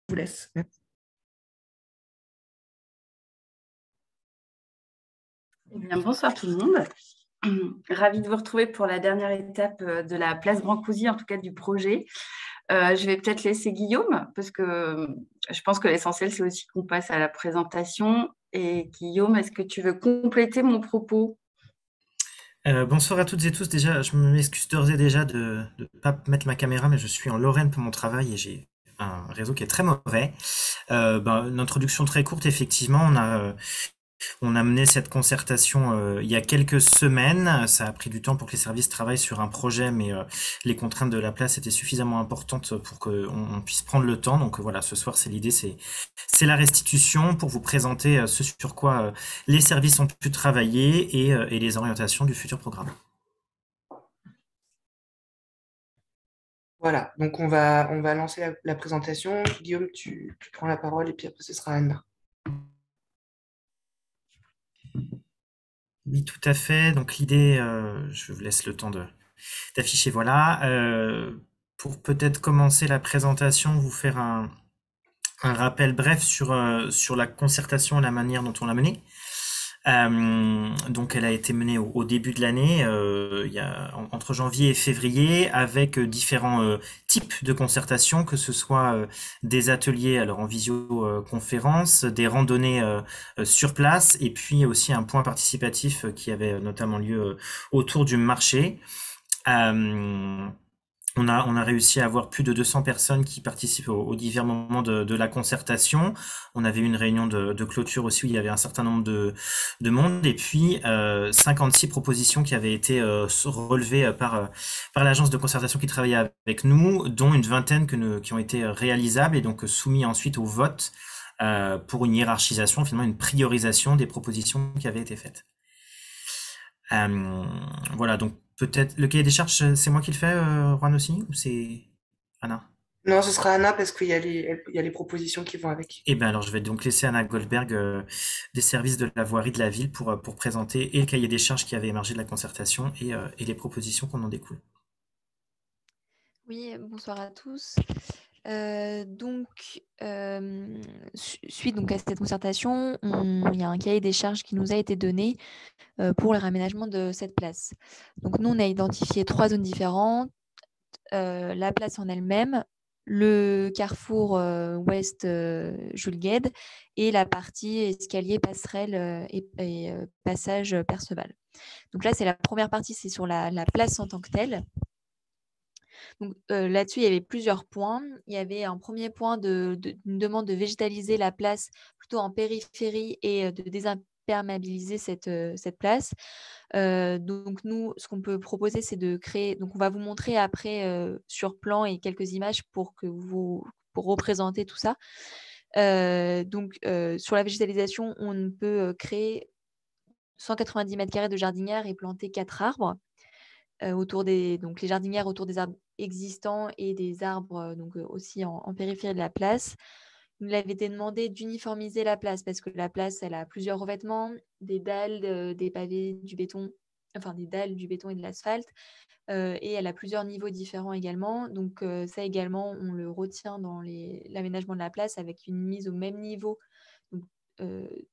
vous laisse. Eh bien, bonsoir tout le monde. Ravie de vous retrouver pour la dernière étape de la place Brancusi, en tout cas du projet. Je vais peut-être laisser Guillaume, parce que je pense que l'essentiel, c'est aussi qu'on passe à la présentation. Et Guillaume, est-ce que tu veux compléter mon propos? Bonsoir à toutes et tous. Déjà, je m'excuse d'ores et déjà de ne pas mettre ma caméra, mais je suis en Lorraine pour mon travail et j'ai un réseau qui est très mauvais. Une introduction très courte, effectivement. On a mené cette concertation il y a quelques semaines. Ça a pris du temps pour que les services travaillent sur un projet, mais les contraintes de la place étaient suffisamment importantes pour qu'on puisse prendre le temps. Donc voilà, ce soir, l'idée, c'est la restitution pour vous présenter ce sur quoi les services ont pu travailler et les orientations du futur programme. Voilà, donc on va lancer la présentation. Guillaume, tu prends la parole et puis après ce sera Anna. Oui, tout à fait. Donc l'idée, je vous laisse le temps d'afficher. Voilà. Pour peut-être commencer la présentation, vous faire un rappel bref sur la concertation et la manière dont on l'a menée. Donc elle a été menée au début de l'année, entre janvier et février, avec différents types de concertation, que ce soit des ateliers alors en visioconférence, des randonnées sur place, et puis aussi un point participatif qui avait notamment lieu autour du marché. On a réussi à avoir plus de 200 personnes qui participent aux divers moments de la concertation. On avait eu une réunion de clôture aussi où il y avait un certain nombre de monde, et puis 56 propositions qui avaient été relevées par l'agence de concertation qui travaillait avec nous, dont une vingtaine qui ont été réalisables et donc soumis ensuite au vote pour une hiérarchisation, finalement une priorisation des propositions qui avaient été faites. Voilà, donc peut-être le cahier des charges, c'est moi qui le fais, Juan aussi, ou c'est Anna? Non, ce sera Anna parce qu'il y a les propositions qui vont avec. Eh bien alors je vais donc laisser Anna Goldberg des services de la voirie de la ville pour présenter et le cahier des charges qui avait émergé de la concertation et les propositions qu'on en découle. Oui, bonsoir à tous. Suite donc à cette concertation, il y a un cahier des charges qui nous a été donné pour le réaménagement de cette place. Donc nous, on a identifié 3 zones différentes, la place en elle-même, le carrefour ouest Jules Guesde et la partie escalier, passerelle et passage Perceval. Donc là, c'est la première partie, c'est sur la place en tant que telle. Donc, là-dessus, il y avait plusieurs points. Il y avait un premier point une demande de végétaliser la place plutôt en périphérie et de désimperméabiliser cette place. Donc, nous, ce qu'on peut proposer, c'est de créer. Donc, on va vous montrer après sur plan et quelques images pour représenter tout ça. Sur la végétalisation, on peut créer 190 mètres carrés de jardinière et planter 4 arbres. Donc les jardinières autour des arbres existants et des arbres aussi en périphérie de la place. Il nous avait été demandé d'uniformiser la place parce que la place, elle a plusieurs revêtements, des dalles, des pavés, du béton, enfin des dalles, du béton et de l'asphalte. Et elle a plusieurs niveaux différents également. Donc ça également, on le retient dans l'aménagement de la place avec une mise au même niveau. Donc,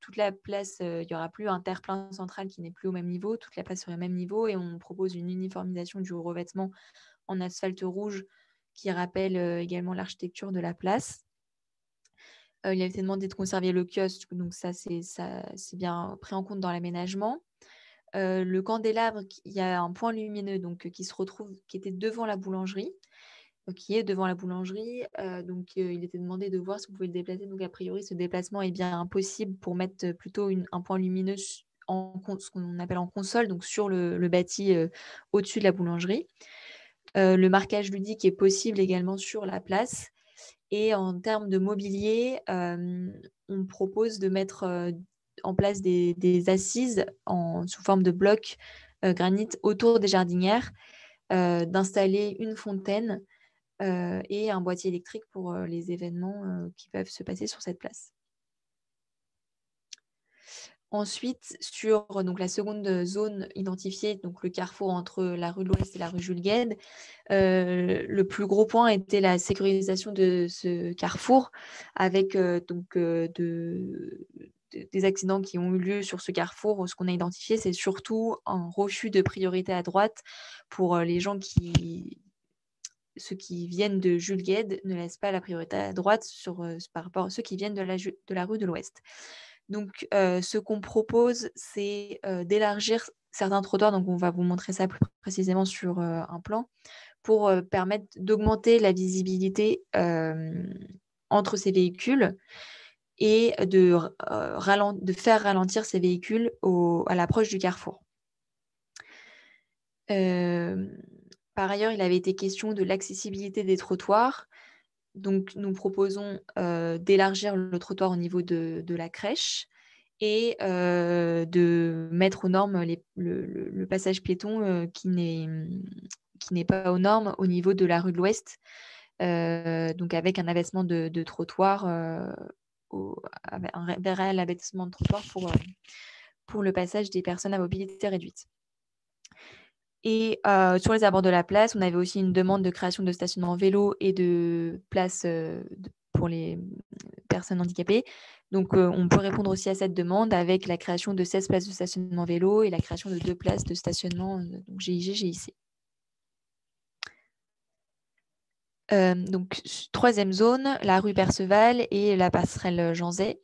toute la place, il n'y aura plus un terre-plein central qui n'est plus au même niveau, toute la place serait au même niveau et on propose une uniformisation du revêtement en asphalte rouge qui rappelle également l'architecture de la place. Il a été demandé de conserver le kiosque, donc ça c'est bien pris en compte dans l'aménagement. Le candélabre, il y a un point lumineux qui était devant la boulangerie, qui est devant la boulangerie. Il était demandé de voir si vous pouvez le déplacer. Donc, a priori, ce déplacement est bien possible pour mettre plutôt un point lumineux ce qu'on appelle en console, donc sur le bâti au-dessus de la boulangerie. Le marquage ludique est possible également sur la place. Et en termes de mobilier, on propose de mettre en place des assises sous forme de blocs granit autour des jardinières, d'installer une fontaine et un boîtier électrique pour les événements qui peuvent se passer sur cette place. Ensuite, sur donc, la seconde zone identifiée, donc le carrefour entre la rue de l'Ouest et la rue Jules Guesde, le plus gros point était la sécurisation de ce carrefour avec des accidents qui ont eu lieu sur ce carrefour. Ce qu'on a identifié, c'est surtout un refus de priorité à droite pour les gens ceux qui viennent de Jules Guesde ne laissent pas la priorité à droite par rapport à ceux qui viennent de la rue de l'Ouest. Donc, ce qu'on propose, c'est d'élargir certains trottoirs. Donc, on va vous montrer ça plus précisément sur un plan pour permettre d'augmenter la visibilité entre ces véhicules et de faire ralentir ces véhicules à l'approche du carrefour. Par ailleurs, il avait été question de l'accessibilité des trottoirs. Donc, nous proposons d'élargir le trottoir au niveau de la crèche et de mettre aux normes le passage piéton qui n'est pas aux normes au niveau de la rue de l'Ouest, donc avec un abaissement de trottoir, un réel abaissement de trottoir pour le passage des personnes à mobilité réduite. Et sur les abords de la place, on avait aussi une demande de création de stationnement vélo et de places pour les personnes handicapées. Donc, on peut répondre aussi à cette demande avec la création de 16 places de stationnement vélo et la création de 2 places de stationnement donc GIG, GIC. Donc, troisième zone, la rue Perceval et la passerelle Janzay.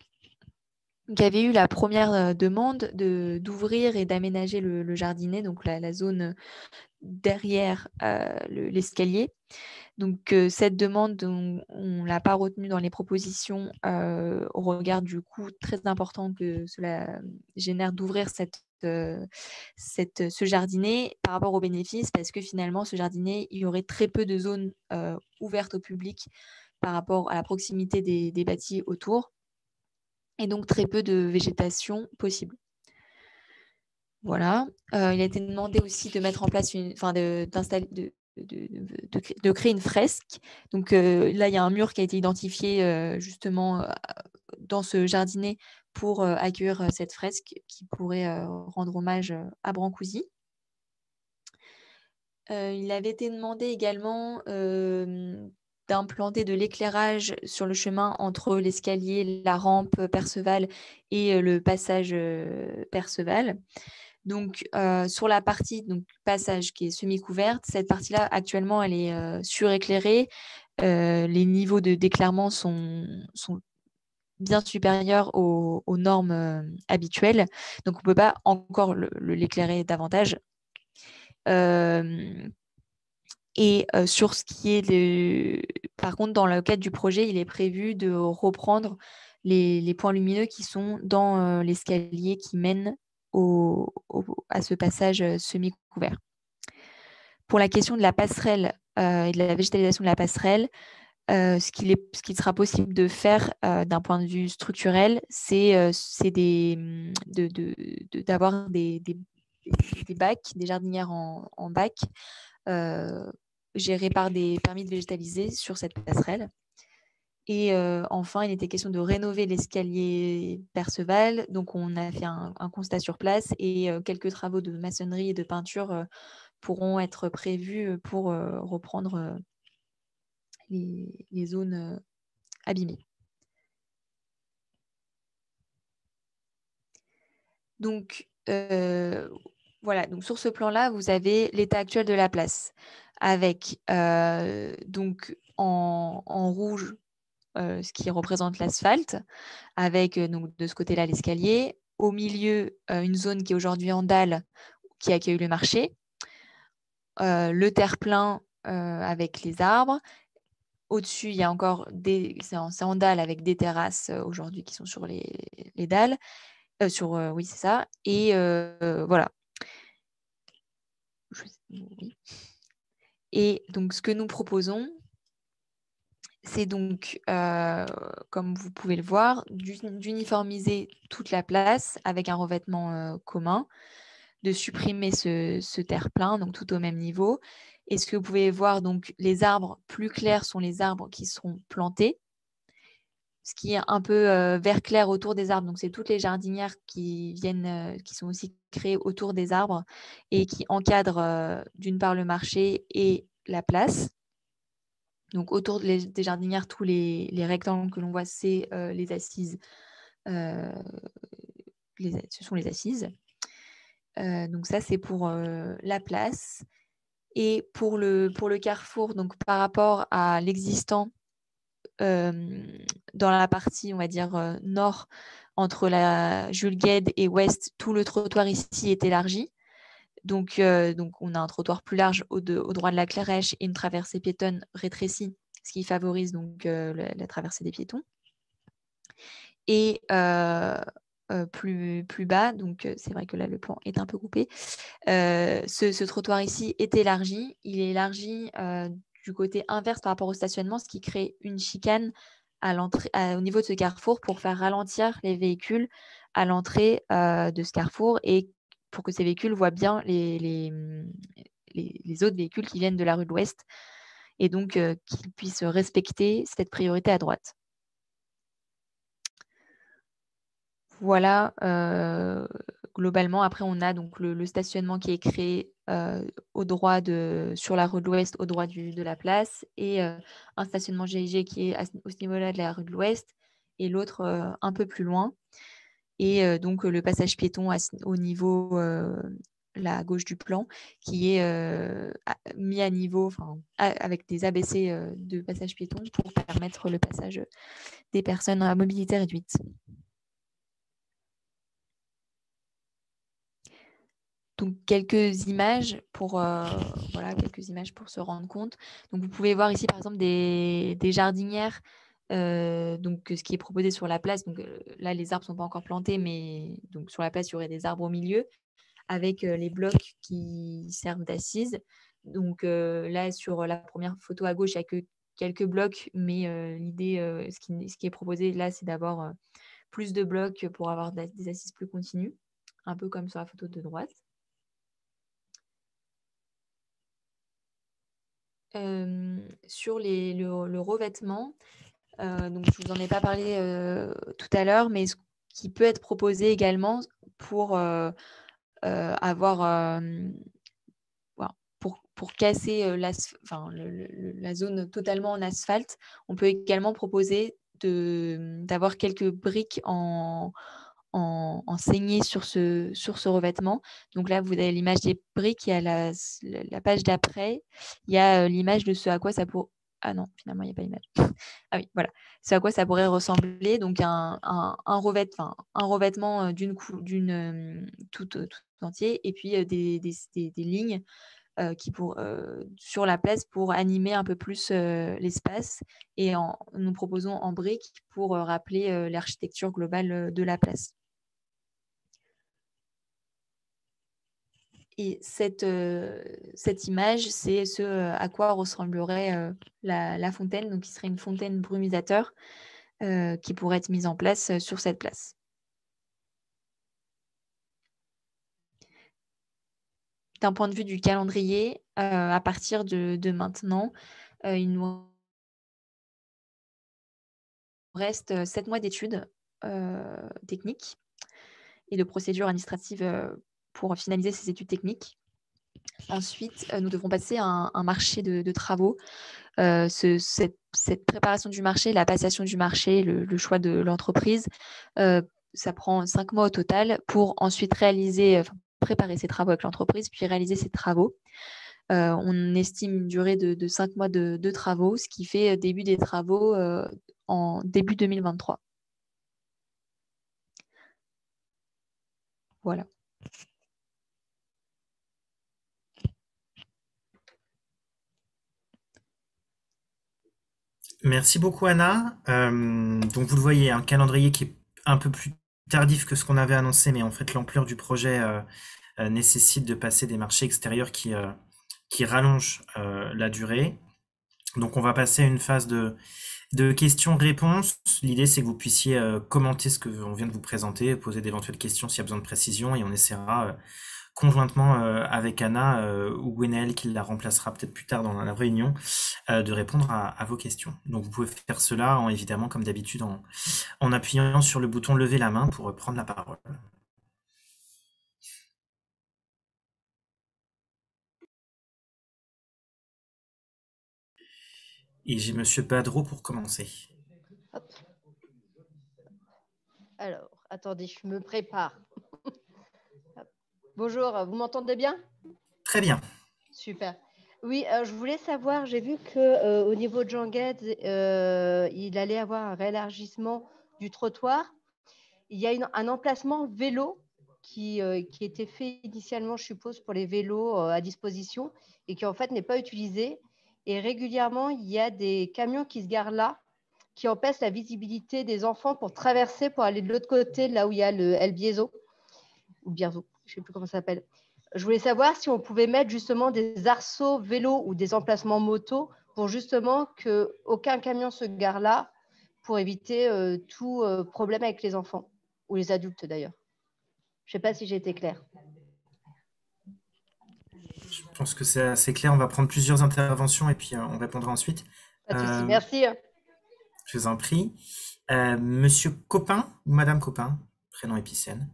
Donc, il y avait eu la première demande d'ouvrir et d'aménager le jardinet, donc la zone derrière l'escalier. Donc, cette demande, on ne l'a pas retenue dans les propositions au regard du coût très important que cela génère d'ouvrir ce jardinet par rapport aux bénéfices, parce que finalement, ce jardinet, il y aurait très peu de zones ouvertes au public par rapport à la proximité des bâtis autour, et donc très peu de végétation possible. Voilà. Il a été demandé aussi de mettre en place de créer une fresque. Donc là, il y a un mur qui a été identifié justement dans ce jardinet pour accueillir cette fresque qui pourrait rendre hommage à Brancusi. Il avait été demandé également d'implanter de l'éclairage sur le chemin entre l'escalier, la rampe Perceval et le passage Perceval. Donc, sur la partie passage qui est semi-couverte, cette partie-là, actuellement, elle est suréclairée. Les niveaux d'éclairement sont bien supérieurs aux normes habituelles. Donc, on ne peut pas encore l'éclairer davantage. Et sur ce qui est par contre, dans le cadre du projet, il est prévu de reprendre les points lumineux qui sont dans l'escalier qui mène à ce passage semi-couvert. Pour la question de la passerelle et de la végétalisation de la passerelle, ce qu'il sera possible de faire d'un point de vue structurel, c'est d'avoir des bacs, des jardinières en bac, gérés par des permis de végétaliser sur cette passerelle. Et enfin, il était question de rénover l'escalier Perceval. Donc, on a fait un constat sur place et quelques travaux de maçonnerie et de peinture pourront être prévus pour reprendre les zones abîmées. Donc, voilà. Donc, sur ce plan-là, vous avez l'état actuel de la place avec donc en rouge ce qui représente l'asphalte, avec donc, de ce côté-là l'escalier. Au milieu, une zone qui est aujourd'hui en dalle, qui accueille le marché. Le terre-plein avec les arbres. Au-dessus, il y a encore c'est en dalle avec des terrasses aujourd'hui qui sont sur les dalles. Oui, c'est ça. Et voilà. Oui. Et donc, ce que nous proposons, c'est donc, comme vous pouvez le voir, d'uniformiser toute la place avec un revêtement commun, de supprimer ce terre-plein, donc tout au même niveau. Et ce que vous pouvez voir, donc, les arbres plus clairs sont les arbres qui seront plantés, ce qui est un peu vert clair autour des arbres. Donc, c'est toutes les jardinières qui sont aussi créées autour des arbres et qui encadrent d'une part le marché et la place. Donc, autour des jardinières, tous les rectangles que l'on voit, c'est les assises. Ce sont les assises. Donc, ça, c'est pour la place. Et pour le carrefour, donc par rapport à l'existant dans la partie, on va dire, nord, entre la Jules Guesde et ouest, tout le trottoir ici est élargi. Donc on a un trottoir plus large au droit de la Clarèche et une traversée piétonne rétrécie, ce qui favorise donc la traversée des piétons. Et plus bas, donc c'est vrai que là le plan est un peu coupé, ce trottoir ici est élargi. Il est élargi du côté inverse par rapport au stationnement, ce qui crée une chicane au niveau de ce carrefour pour faire ralentir les véhicules à l'entrée de ce carrefour et pour que ces véhicules voient bien les autres véhicules qui viennent de la rue de l'Ouest et donc qu'ils puissent respecter cette priorité à droite. Voilà, globalement. Après, on a donc le stationnement qui est créé sur la rue de l'Ouest, au droit de la place, et un stationnement GIG qui est au niveau-là de la rue de l'Ouest, et l'autre un peu plus loin. Et donc, le passage piéton au niveau la gauche du plan, qui est mis à niveau, avec des abaissés de passage piéton pour permettre le passage des personnes à mobilité réduite. Donc, quelques images pour se rendre compte. Donc, vous pouvez voir ici, par exemple, des jardinières, donc ce qui est proposé sur la place. Donc, là, les arbres ne sont pas encore plantés, mais donc, sur la place, il y aurait des arbres au milieu avec les blocs qui servent d'assises. Donc, là, sur la première photo à gauche, il n'y a que quelques blocs, mais l'idée, ce qui est proposé là, c'est d'avoir plus de blocs pour avoir des assises plus continues, un peu comme sur la photo de droite. Sur le revêtement, donc je ne vous en ai pas parlé tout à l'heure, mais ce qui peut être proposé également pour avoir pour casser la zone totalement en asphalte, on peut également proposer d'avoir quelques briques en saignée sur ce revêtement. Donc là, vous avez l'image des briques, il y a la page d'après, il y a l'image de ce à quoi ça pourrait... Ah non, finalement, il n'y a pas l'image. Ah oui, voilà. Ce à quoi ça pourrait ressembler. Donc, un revêtement tout entier, et puis des lignes sur la place pour animer un peu plus l'espace, et nous proposons en briques pour rappeler l'architecture globale de la place. Et cette image, c'est ce à quoi ressemblerait la fontaine, donc qui serait une fontaine brumisateur qui pourrait être mise en place sur cette place. D'un point de vue du calendrier, à partir de maintenant, il nous reste 7 mois d'études techniques et de procédures administratives pour finaliser ces études techniques. Ensuite, nous devrons passer à un marché de travaux. Cette préparation du marché, la passation du marché, le choix de l'entreprise, ça prend 5 mois au total pour ensuite préparer ces travaux avec l'entreprise, puis réaliser ces travaux. On estime une durée de 5 mois de travaux, ce qui fait début des travaux en début 2023. Voilà. Merci beaucoup Anna. Donc vous le voyez, un calendrier qui est un peu plus tardif que ce qu'on avait annoncé, mais en fait l'ampleur du projet nécessite de passer des marchés extérieurs qui rallongent la durée. Donc on va passer à une phase de questions-réponses. L'idée c'est que vous puissiez commenter ce qu'on vient de vous présenter, poser d'éventuelles questions s'il y a besoin de précision, et on essaiera conjointement avec Anna ou Gwenaëlle qui la remplacera peut-être plus tard dans la réunion, de répondre à vos questions. Donc vous pouvez faire cela évidemment comme d'habitude en appuyant sur le bouton lever la main pour prendre la parole. Et j'ai Monsieur Badreau pour commencer. Hop. Alors, attendez, je me prépare. Bonjour, vous m'entendez bien? Très bien. Super. Oui, je voulais savoir, j'ai vu qu'au niveau de Jean Gued, il allait avoir un réélargissement du trottoir. Il y a un emplacement vélo qui était fait initialement, je suppose, pour les vélos à disposition et qui en fait n'est pas utilisé. Et régulièrement, il y a des camions qui se garent là, qui empêchent la visibilité des enfants pour traverser, pour aller de l'autre côté, là où il y a le El Biezo, ou Bierzo, je ne sais plus comment ça s'appelle. Je voulais savoir si on pouvait mettre justement des arceaux vélos ou des emplacements motos pour justement qu'aucun camion se gare là, pour éviter tout problème avec les enfants, ou les adultes d'ailleurs. Je ne sais pas si j'ai été claire. Je pense que c'est assez clair. On va prendre plusieurs interventions et puis on répondra ensuite. Pas de souci, merci. Je vous en prie. Monsieur Copin ou Madame Copin, prénom épicène.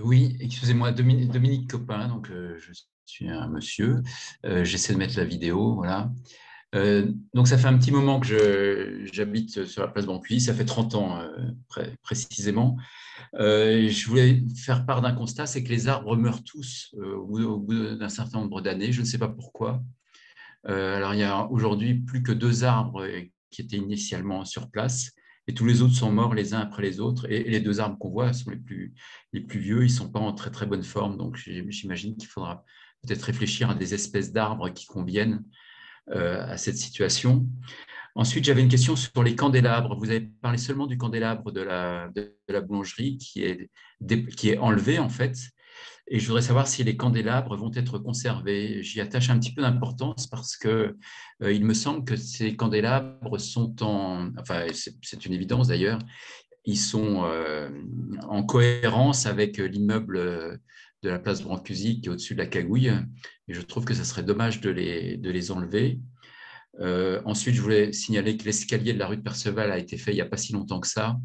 Oui, excusez-moi, Dominique Copin, donc je suis un monsieur. J'essaie de mettre la vidéo, voilà. Donc ça fait un petit moment que j'habite sur la place Brancusi, ça fait 30 ans précisément. Je voulais faire part d'un constat, c'est que les arbres meurent tous au bout d'un certain nombre d'années, je ne sais pas pourquoi. Alors il y a aujourd'hui plus que 2 arbres qui étaient initialement sur place, et tous les autres sont morts les uns après les autres, et les 2 arbres qu'on voit sont les plus vieux, ils ne sont pas en très très bonne forme, donc j'imagine qu'il faudra peut-être réfléchir à des espèces d'arbres qui conviennent à cette situation. Ensuite, j'avais une question sur les candélabres. Vous avez parlé seulement du candélabre de la boulangerie qui est enlevé en fait. Et je voudrais savoir si les candélabres vont être conservés. J'y attache un petit peu d'importance parce que il me semble que ces candélabres sont enfin c'est une évidence d'ailleurs, ils sont en cohérence avec l'immeuble de la place Brancusi qui est au-dessus de la Cagouille. Et je trouve que ça serait dommage de les enlever. Ensuite, je voulais signaler que l'escalier de la rue de Perceval a été fait il n'y a pas si longtemps que ça,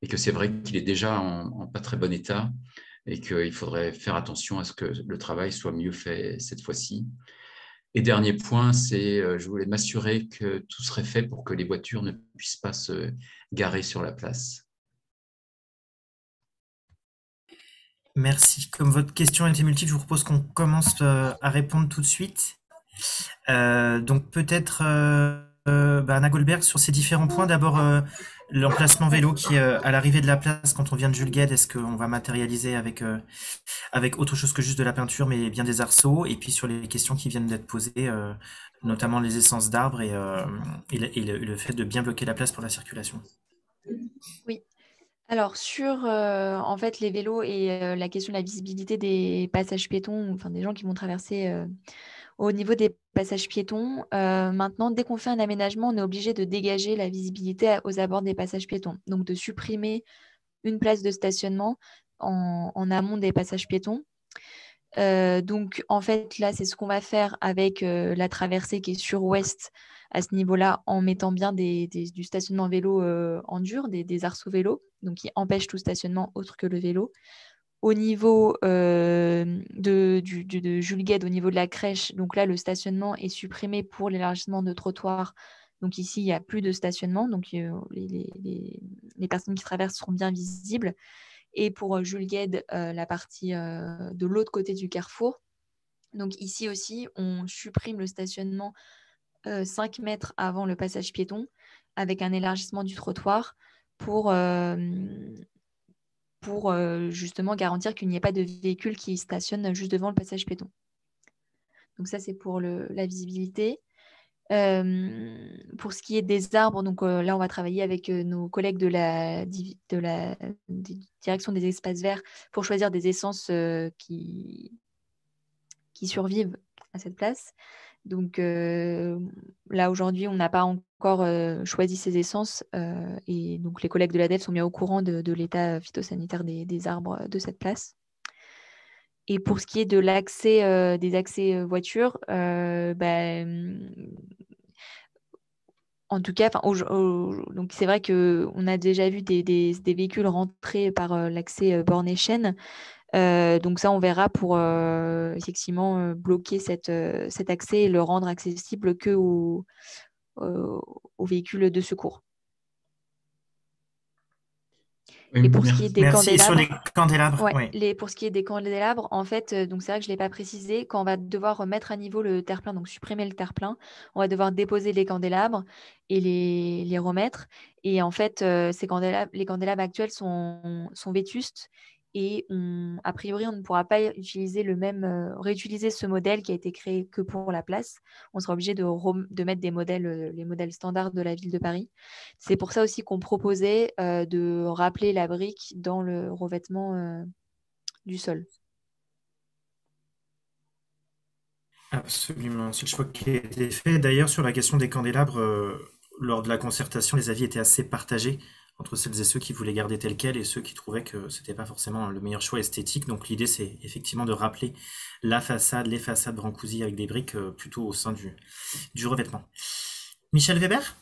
et que c'est vrai qu'il est déjà en pas très bon état, et qu'il faudrait faire attention à ce que le travail soit mieux fait cette fois-ci. Et dernier point, c'est je voulais m'assurer que tout serait fait pour que les voitures ne puissent pas se garer sur la place. Merci. Comme votre question était multiple, je vous propose qu'on commence à répondre tout de suite. Donc peut-être Anna Goldberg sur ces différents points. D'abord, l'emplacement vélo qui est à l'arrivée de la place quand on vient de Jules Guesde, est-ce qu'on va matérialiser avec autre chose que juste de la peinture, mais bien des arceaux? Et puis sur les questions qui viennent d'être posées, notamment les essences d'arbres et le fait de bien bloquer la place pour la circulation. Oui. Alors sur en fait les vélos et la question de la visibilité des passages piétons, enfin des gens qui vont traverser au niveau des passages piétons, maintenant dès qu'on fait un aménagement, on est obligé de dégager la visibilité aux abords des passages piétons, donc de supprimer une place de stationnement en amont des passages piétons. Donc en fait là c'est ce qu'on va faire avec la traversée qui est sur-ouest à ce niveau-là, en mettant bien du stationnement vélo en dur, des arceaux vélos, donc qui empêchent tout stationnement autre que le vélo. Au niveau de Jules Guesde, au niveau de la crèche, donc là le stationnement est supprimé pour l'élargissement de trottoir. Donc ici il n'y a plus de stationnement, donc les personnes qui traversent seront bien visibles. Et pour Jules Guesde, la partie de l'autre côté du carrefour. Donc ici aussi, on supprime le stationnement 5 mètres avant le passage piéton avec un élargissement du trottoir pour justement garantir qu'il n'y ait pas de véhicules qui stationnent juste devant le passage piéton. Donc ça, c'est pour la visibilité. Pour ce qui est des arbres, donc là, on va travailler avec nos collègues de la direction des espaces verts pour choisir des essences qui survivent à cette place. Donc là, aujourd'hui, on n'a pas encore choisi ces essences et donc les collègues de l'ADEF sont bien au courant de l'état phytosanitaire des arbres de cette place. Et pour ce qui est de l'accès des accès voitures, en tout cas, donc c'est vrai qu'on a déjà vu des véhicules rentrer par l'accès borne et chaîne. Donc ça, on verra pour effectivement bloquer cet accès et le rendre accessible que aux véhicules de secours. Oui, Et pour ce qui est des Merci. Et sur candélabres, les candélabres, ouais, oui. pour ce qui est des candélabres, en fait, donc c'est vrai que je ne l'ai pas précisé, quand on va devoir mettre à niveau le terre-plein, donc supprimer le terre-plein, on va devoir déposer les candélabres et les remettre. Et en fait, les candélabres actuels sont vétustes et a priori, on ne pourra pas utiliser réutiliser ce modèle qui a été créé que pour la place. On sera obligé de mettre les modèles standards de la ville de Paris. C'est pour ça aussi qu'on proposait de rappeler la brique dans le revêtement du sol. Absolument, c'est le choix qui a été fait. D'ailleurs, sur la question des candélabres, lors de la concertation, les avis étaient assez partagés entre celles et ceux qui voulaient garder tel quel et ceux qui trouvaient que c'était pas forcément le meilleur choix esthétique. Donc l'idée, c'est effectivement de rappeler la façade, les façades Brancusi avec des briques plutôt au sein du revêtement. Michel Weber?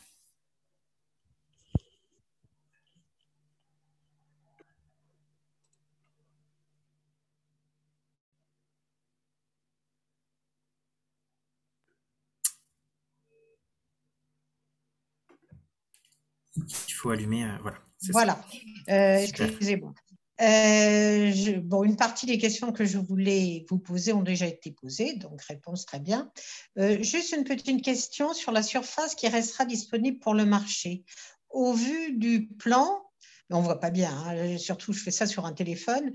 Il faut allumer, voilà. Voilà, excusez-moi. Une partie des questions que je voulais vous poser ont déjà été posées, donc réponse très bien. Juste une petite question sur la surface qui restera disponible pour le marché. Au vu du plan, on ne voit pas bien, hein, surtout je fais ça sur un téléphone,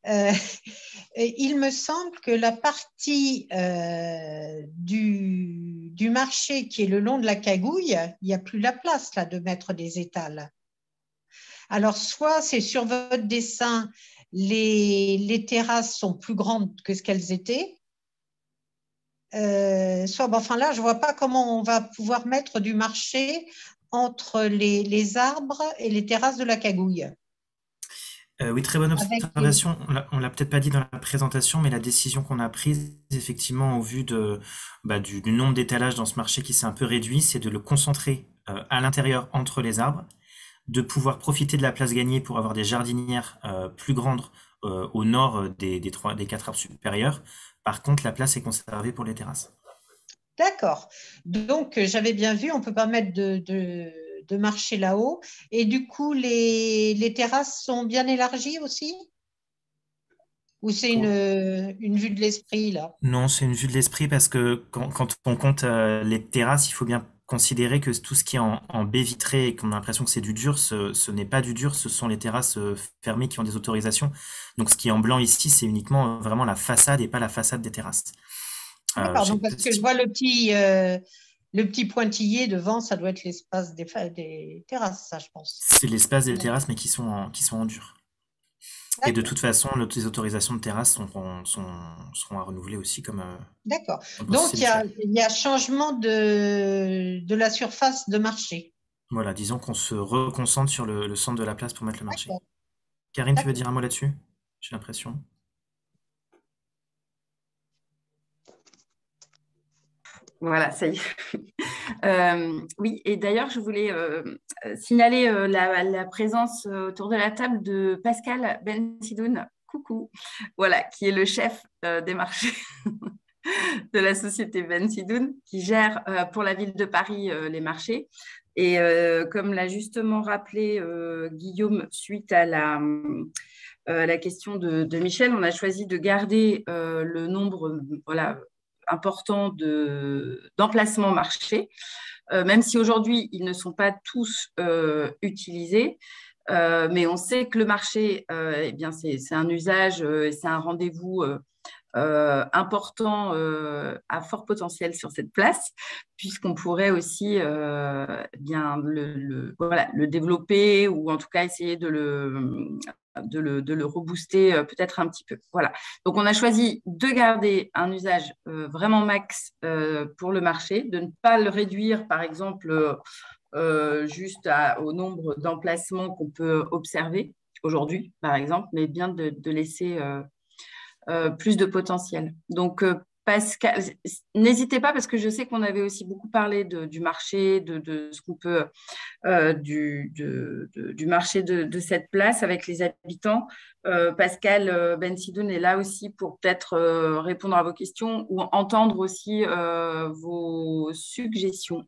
il me semble que la partie du marché qui est le long de la Cagouille, il n'y a plus la place là de mettre des étals. Alors, soit c'est sur votre dessin, les terrasses sont plus grandes que ce qu'elles étaient, soit, là, je ne vois pas comment on va pouvoir mettre du marché entre les arbres et les terrasses de la Cagouille. Oui, très bonne observation. On l'a peut-être pas dit dans la présentation, mais la décision qu'on a prise, effectivement, au vu du nombre d'étalages dans ce marché qui s'est un peu réduit, c'est de le concentrer à l'intérieur entre les arbres, de pouvoir profiter de la place gagnée pour avoir des jardinières plus grandes au nord des 4 arbres supérieurs. Par contre, la place est conservée pour les terrasses. D'accord. Donc, j'avais bien vu, on ne peut pas mettre de marché là-haut. Et du coup, les terrasses sont bien élargies aussi? Ou c'est une vue de l'esprit, là? Non, c'est une vue de l'esprit parce que quand on compte les terrasses, il faut bien considérer que tout ce qui est en baie vitrée et qu'on a l'impression que c'est du dur, ce n'est pas du dur, ce sont les terrasses fermées qui ont des autorisations. Donc ce qui est en blanc ici, c'est uniquement vraiment la façade et pas la façade des terrasses. D'accord, donc parce que je vois le petit pointillé devant, ça doit être l'espace des terrasses, ça, je pense. C'est l'espace des terrasses, mais qui sont en dur. Et de toute façon, les autorisations de terrasse seront à renouveler aussi comme. D'accord. Donc, il y a changement de la surface de marché. Voilà, disons qu'on se reconcentre sur le centre de la place pour mettre le marché. Karine, tu veux dire un mot là-dessus? J'ai l'impression. Voilà, ça y est. Oui, et d'ailleurs, je voulais signaler la présence autour de la table de Pascal Bensidoun, coucou, voilà, qui est le chef des marchés de la société Bensidoun, qui gère pour la ville de Paris les marchés. Et comme l'a justement rappelé Guillaume, suite à la question de Michel, on a choisi de garder le nombre, important d'emplacements marchés, même si aujourd'hui, ils ne sont pas tous utilisés. Mais on sait que le marché, c'est un usage et c'est un rendez-vous important à fort potentiel sur cette place, puisqu'on pourrait aussi le développer ou en tout cas essayer de de le rebooster peut-être un petit peu. Voilà. Donc, on a choisi de garder un usage vraiment max pour le marché, de ne pas le réduire, par exemple, juste au nombre d'emplacements qu'on peut observer aujourd'hui, par exemple, mais bien de laisser plus de potentiel. Donc, Pascal, n'hésitez pas parce que je sais qu'on avait aussi beaucoup parlé du marché, de ce qu'on peut, du marché de cette place avec les habitants. Pascal Bensidoun est là aussi pour peut-être répondre à vos questions ou entendre aussi vos suggestions.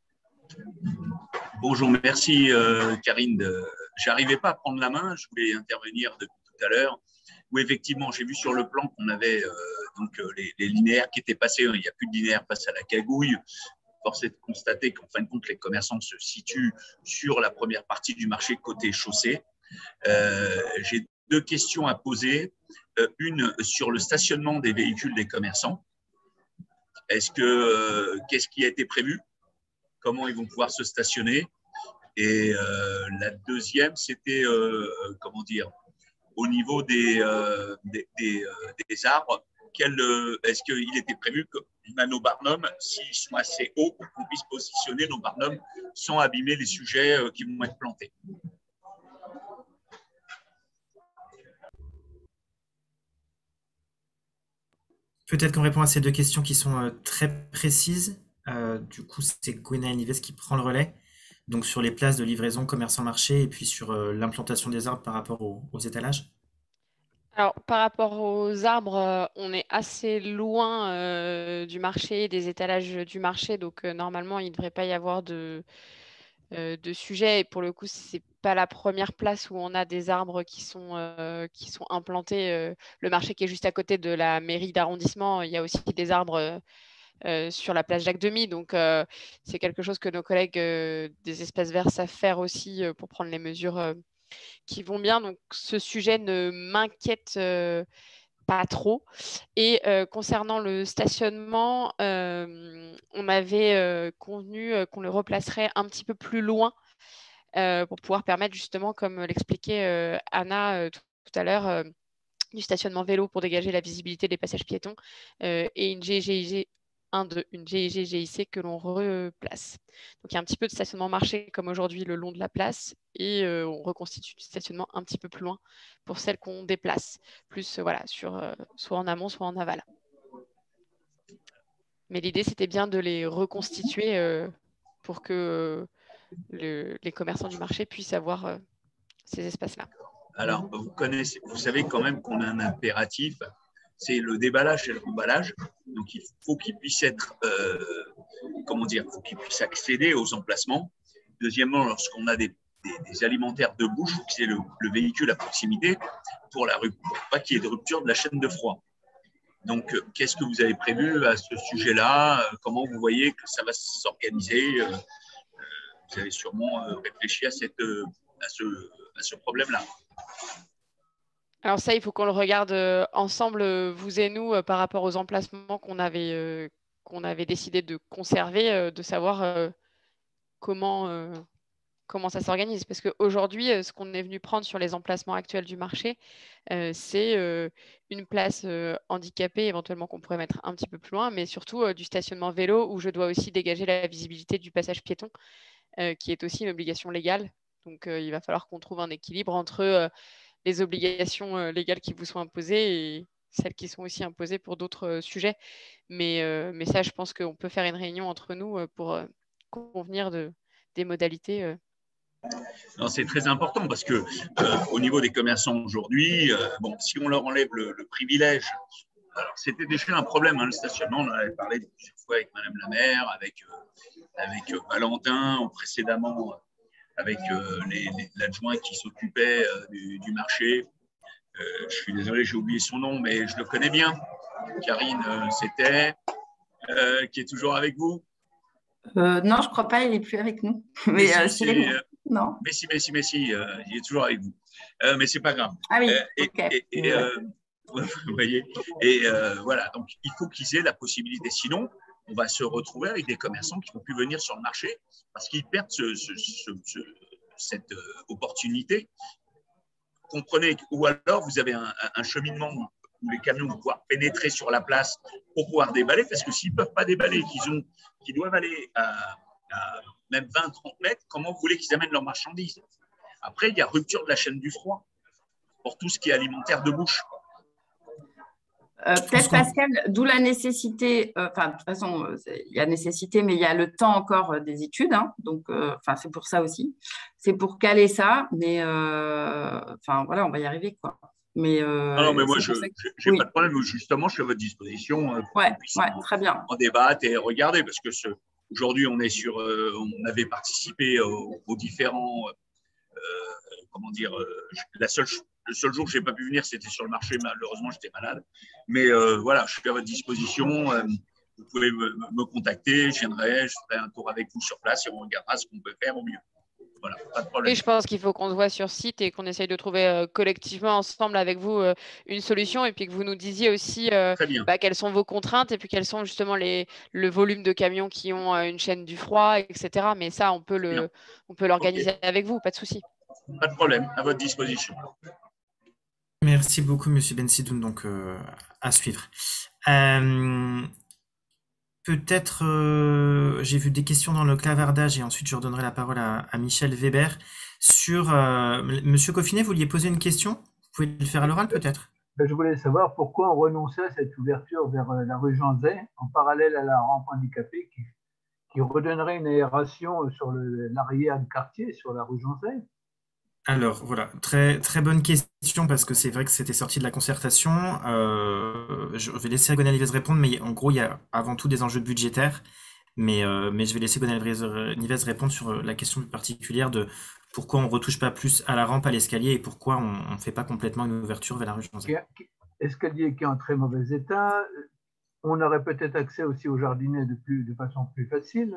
Bonjour, merci Karine. Je n'arrivais pas à prendre la main, je voulais intervenir depuis tout à l'heure. Où effectivement, j'ai vu sur le plan qu'on avait les linéaires qui étaient passés. Il n'y a plus de linéaires face à la cagouille. Force est de constater qu'en fin de compte, les commerçants se situent sur la première partie du marché côté chaussée. J'ai deux questions à poser. Une sur le stationnement des véhicules des commerçants. Qu'est-ce qui a été prévu? Comment ils vont pouvoir se stationner? Et la deuxième, c'était au niveau des arbres, est-ce qu'il était prévu que nos barnums, s'ils sont assez hauts, qu'on puisse positionner nos barnums sans abîmer les sujets qui vont être plantés? Peut-être qu'on répond à ces deux questions qui sont très précises. Du coup, c'est Gwenaëlle Nives qui prend le relais. Donc sur les places de livraison commerçant-marché et puis sur l'implantation des arbres par rapport aux étalages. Alors, par rapport aux arbres, on est assez loin du marché, des étalages du marché. Donc, normalement, il ne devrait pas y avoir de sujet. Et pour le coup, ce n'est pas la première place où on a des arbres qui sont implantés. Le marché qui est juste à côté de la mairie d'arrondissement, il y a aussi des arbres sur la place Jacques-Demy. Donc, c'est quelque chose que nos collègues des espaces verts savent faire aussi pour prendre les mesures qui vont bien. Donc, ce sujet ne m'inquiète pas trop. Et concernant le stationnement, on avait convenu qu'on le replacerait un petit peu plus loin pour pouvoir permettre justement, comme l'expliquait Anna tout à l'heure, du stationnement vélo pour dégager la visibilité des passages piétons et une GIGIC que l'on replace. Donc, il y a un petit peu de stationnement marché comme aujourd'hui le long de la place et on reconstitue du stationnement un petit peu plus loin pour celles qu'on déplace, plus soit en amont, soit en aval. Mais l'idée, c'était bien de les reconstituer pour que les commerçants du marché puissent avoir ces espaces-là. Alors, vous savez quand même qu'on a un impératif, c'est le déballage et le remballage. Donc, il faut qu'ils puissent être, faut qu'ils puissent accéder aux emplacements. Deuxièmement, lorsqu'on a des alimentaires debout, il faut qu'il y ait le véhicule à proximité pour pas qu'il y ait de rupture de la chaîne de froid. Donc, qu'est-ce que vous avez prévu à ce sujet-là? Comment vous voyez que ça va s'organiser? Vous avez sûrement réfléchi à ce problème-là. Alors ça, il faut qu'on le regarde ensemble, vous et nous, par rapport aux emplacements qu'on avait décidé de conserver, de savoir comment ça s'organise. Parce qu'aujourd'hui, ce qu'on est venu prendre sur les emplacements actuels du marché, c'est une place handicapée, éventuellement qu'on pourrait mettre un petit peu plus loin, mais surtout du stationnement vélo où je dois aussi dégager la visibilité du passage piéton, qui est aussi une obligation légale. Donc, il va falloir qu'on trouve un équilibre entre les obligations légales qui vous sont imposées et celles qui sont aussi imposées pour d'autres sujets. Mais ça, je pense qu'on peut faire une réunion entre nous pour convenir des modalités. C'est très important parce que au niveau des commerçants aujourd'hui, si on leur enlève le privilège, alors c'était déjà un problème, le stationnement, on en avait parlé plusieurs fois avec Madame la maire, avec Valentin, précédemment avec l'adjoint qui s'occupait du marché. Je suis désolé, j'ai oublié son nom, mais je le connais bien. Karine, qui est toujours avec vous? Non, je ne crois pas, il n'est plus avec nous. Mais non. Mais si, il est toujours avec vous. Mais ce n'est pas grave. Ah oui, vous voyez. Et voilà, donc il faut qu'ils aient la possibilité. Sinon, on va se retrouver avec des commerçants qui ne vont plus venir sur le marché parce qu'ils perdent cette opportunité. comprenez, ou alors vous avez un cheminement où les camions vont pouvoir pénétrer sur la place pour pouvoir déballer, parce que s'ils ne peuvent pas déballer, qu'ils doivent aller à même 20-30 mètres, comment vous voulez qu'ils amènent leurs marchandises? Après, il y a rupture de la chaîne du froid pour tout ce qui est alimentaire de bouche. Peut-être Pascal, d'où la nécessité, enfin de toute façon, il y a nécessité, mais il y a le temps encore des études, hein, donc c'est pour ça aussi. C'est pour caler ça, mais enfin voilà, on va y arriver quoi. Mais, non, mais moi, je n'ai pas de problème, justement, je suis à votre disposition pour qu'on puisse très bien. en débattre et regarder, parce que aujourd'hui, on avait participé aux différents, comment dire, le seul jour que je n'ai pas pu venir, c'était sur le marché. Malheureusement, j'étais malade. Mais voilà, je suis à votre disposition. Vous pouvez me contacter. Je viendrai, je ferai un tour avec vous sur place et on regardera ce qu'on peut faire au mieux. Voilà, pas de problème. Et je pense qu'il faut qu'on se voit sur site et qu'on essaye de trouver collectivement, ensemble avec vous, une solution. Et puis que vous nous disiez aussi quelles sont vos contraintes et puis quels sont justement le volume de camions qui ont une chaîne du froid, etc. Mais ça, on peut l'organiser avec vous, pas de souci. Pas de problème, à votre disposition. Merci beaucoup, Monsieur Bensidoun, donc à suivre. Peut-être, j'ai vu des questions dans le clavardage et ensuite je redonnerai la parole à Michel Weber. Sur Monsieur Coffinet, vous vouliez poser une question? Vous pouvez le faire à l'oral peut-être? Je voulais savoir pourquoi on renonçait à cette ouverture vers la rue Jean Zay en parallèle à la rampe handicapée qui redonnerait une aération sur l'arrière du quartier, sur la rue Jean Zay. Alors voilà, très, très bonne question parce que c'est vrai que c'était sorti de la concertation. Je vais laisser Gonzalez répondre, mais en gros, il y a avant tout des enjeux budgétaires. Mais je vais laisser Gonzalez répondre sur la question plus particulière de pourquoi on ne retouche pas plus à la rampe, à l'escalier et pourquoi on ne fait pas complètement une ouverture vers la rue Jean Zay. Escalier qui est en très mauvais état. On aurait peut-être accès aussi au jardinet de façon plus facile.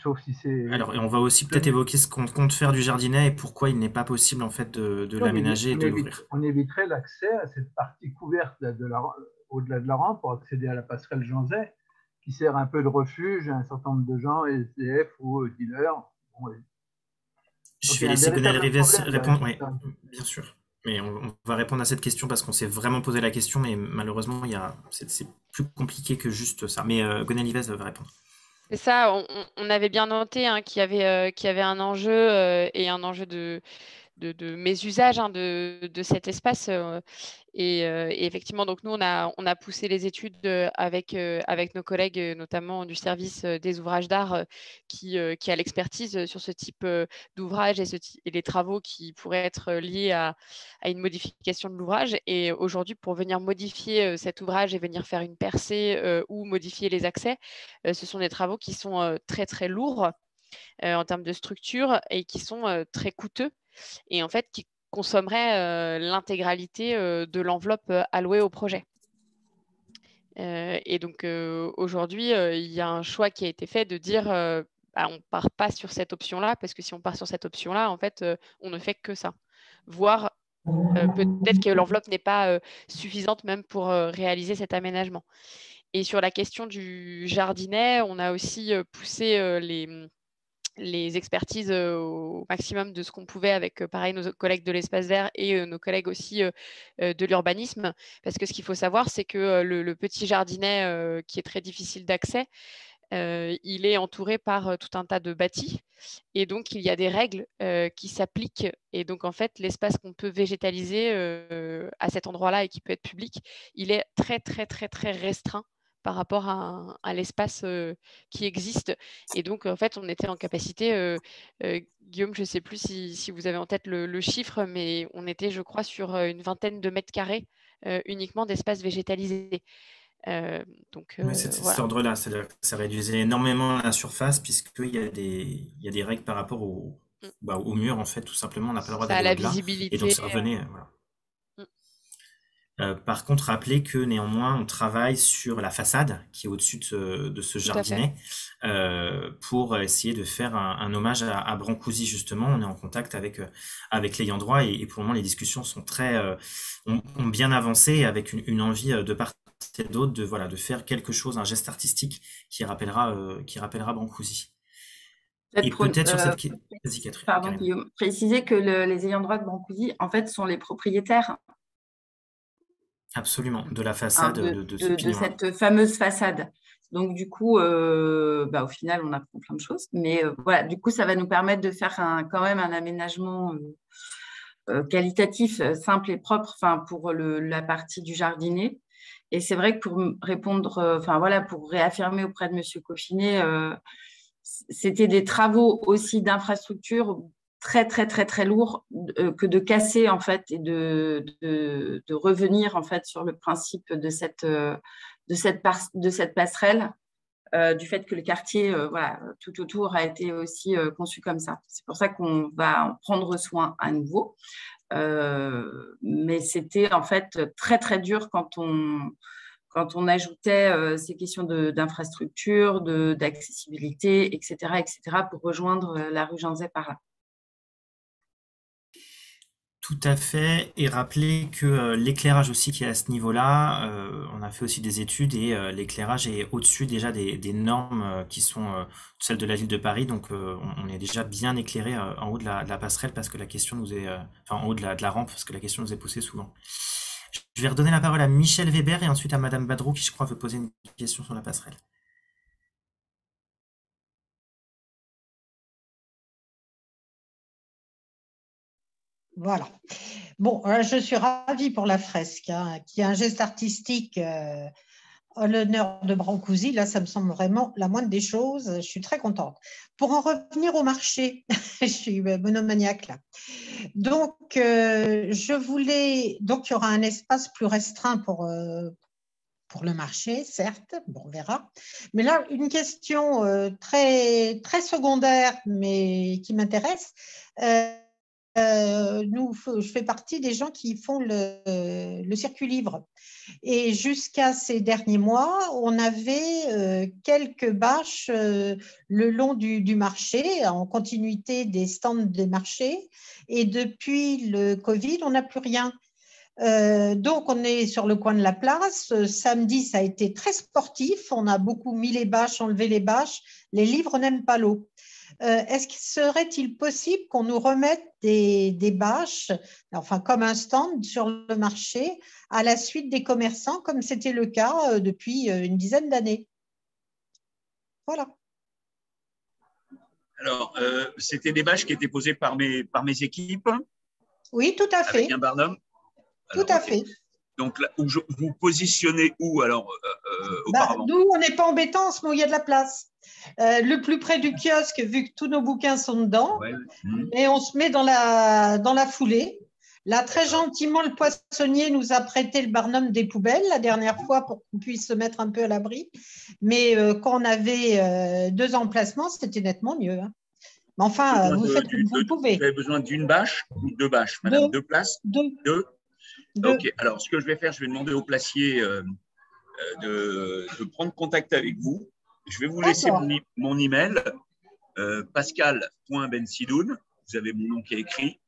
Sauf si c'est. Alors, et on va aussi peut-être évoquer ce qu'on compte faire du jardinet et pourquoi il n'est pas possible en fait de l'aménager et de l'ouvrir. On éviterait l'accès à cette partie couverte au-delà de la rampe pour accéder à la passerelle Jean Zay, qui sert un peu de refuge à un certain nombre de gens, SDF ou dealers. Bon, je vais laisser Gonzalez répondre. Oui, bien sûr. Mais on va répondre à cette question parce qu'on s'est vraiment posé la question, mais malheureusement, c'est plus compliqué que juste ça. Mais Gonzalez va répondre. C'est ça, on avait bien noté qu'il y avait un enjeu et un enjeu de mésusage de cet espace. Et effectivement, donc nous, on a poussé les études avec nos collègues, notamment du service des ouvrages d'art qui a l'expertise sur ce type d'ouvrage et les travaux qui pourraient être liés à une modification de l'ouvrage. Et aujourd'hui, pour venir modifier cet ouvrage et venir faire une percée ou modifier les accès, ce sont des travaux qui sont très, très lourds en termes de structure et qui sont très coûteux et en fait qui consommerait l'intégralité de l'enveloppe allouée au projet. Et donc aujourd'hui, il y a un choix qui a été fait de dire on ne part pas sur cette option-là, parce que si on part sur cette option-là, en fait, on ne fait que ça. Voire peut-être que l'enveloppe n'est pas suffisante même pour réaliser cet aménagement. Et sur la question du jardinet, on a aussi poussé les expertises au maximum de ce qu'on pouvait avec, pareil, nos collègues de l'espace vert et nos collègues aussi de l'urbanisme. Parce que ce qu'il faut savoir, c'est que le petit jardinet qui est très difficile d'accès, il est entouré par tout un tas de bâtis. Et donc, il y a des règles qui s'appliquent. Et donc, en fait, l'espace qu'on peut végétaliser à cet endroit-là et qui peut être public, il est très, très, très, très restreint par rapport à l'espace qui existe. Et donc, en fait, on était en capacité, Guillaume, je ne sais plus si vous avez en tête le chiffre, mais on était, je crois, sur une vingtaine de mètres carrés uniquement d'espace végétalisé. Oui, c'est cet ordre-là, ça réduisait énormément la surface puisqu'il y a des règles par rapport au mur, en fait, tout simplement, on n'a pas le droit d'aller au-delà. Visibilité. Et donc, ça revenait, voilà. Par contre, rappelez que néanmoins, on travaille sur la façade qui est au-dessus de ce jardinet pour essayer de faire un hommage à Brancusi, justement. On est en contact avec l'ayant droit et pour le moment, les discussions sont ont bien avancé avec une envie de part et d'autre de faire quelque chose, un geste artistique qui rappellera Brancusi. Et peut-être sur cette question. Vas-y, Catherine. Pardon, Guillaume. Préciser que les ayants droit de Brancusi, en fait, sont les propriétaires. Absolument, de la façade de ce pignon. De cette fameuse façade. Donc, du coup, au final, on apprend plein de choses. Mais voilà, du coup, ça va nous permettre de faire quand même un aménagement qualitatif, simple et propre pour la partie du jardinet. Et c'est vrai que pour répondre, pour réaffirmer auprès de M. Coffinet, c'était des travaux aussi d'infrastructure très, très, très, très lourds que de casser, en fait, et de revenir, en fait, sur le principe de cette passerelle, du fait que le quartier, tout autour a été aussi conçu comme ça. C'est pour ça qu'on va en prendre soin à nouveau. Mais c'était, en fait, très, très dur quand on ajoutait ces questions d'infrastructure, d'accessibilité, etc., pour rejoindre la rue Jean Zay par là. Tout à fait, et rappeler que l'éclairage aussi qui est à ce niveau-là, on a fait aussi des études et l'éclairage est au-dessus déjà des normes qui sont celles de la ville de Paris, donc on est déjà bien éclairé en haut de la passerelle parce que la question nous est, en haut de la rampe parce que la question nous est posée souvent. Je vais redonner la parole à Michel Weber et ensuite à Madame Badrou qui je crois veut poser une question sur la passerelle. Voilà. Bon, je suis ravie pour la fresque, qui est un geste artistique à l'honneur de Brancusi. Là, ça me semble vraiment la moindre des choses. Je suis très contente. Pour en revenir au marché, je suis monomaniaque là. Donc, je voulais. Donc, il y aura un espace plus restreint pour le marché, certes. Bon, on verra. Mais là, une question très, très secondaire, mais qui m'intéresse. Je fais partie des gens qui font le circuit livre. Et jusqu'à ces derniers mois, on avait quelques bâches le long du marché, en continuité des stands des marchés. Et depuis le Covid, on n'a plus rien. Donc, on est sur le coin de la place. Samedi, ça a été très sportif. On a beaucoup mis les bâches, enlevé les bâches. Les livres n'aiment pas l'eau. Est-ce qu'il serait-il possible qu'on nous remette des bâches, enfin comme un stand sur le marché, à la suite des commerçants, comme c'était le cas depuis une dizaine d'années? Voilà. Alors, c'était des bâches qui étaient posées par mes équipes. Oui, tout à fait. Avec un barnum. Tout à fait. Donc, là, vous positionnez où alors auparavant? Nous, on n'est pas embêtants en ce moment, il y a de la place. Le plus près du kiosque, vu que tous nos bouquins sont dedans, et on se met dans la foulée. Là, très gentiment, le poissonnier nous a prêté le barnum des poubelles la dernière fois pour qu'on puisse se mettre un peu à l'abri. Mais quand on avait 2 emplacements, c'était nettement mieux. Mais enfin, vous faites comme vous pouvez. Vous avez besoin d'une bâche ou 2 bâches, madame? 2 places? 2. Ok, alors ce que je vais faire, je vais demander au placier de prendre contact avec vous. Je vais vous laisser mon email, pascal.bensidoun. Vous avez mon nom qui est écrit.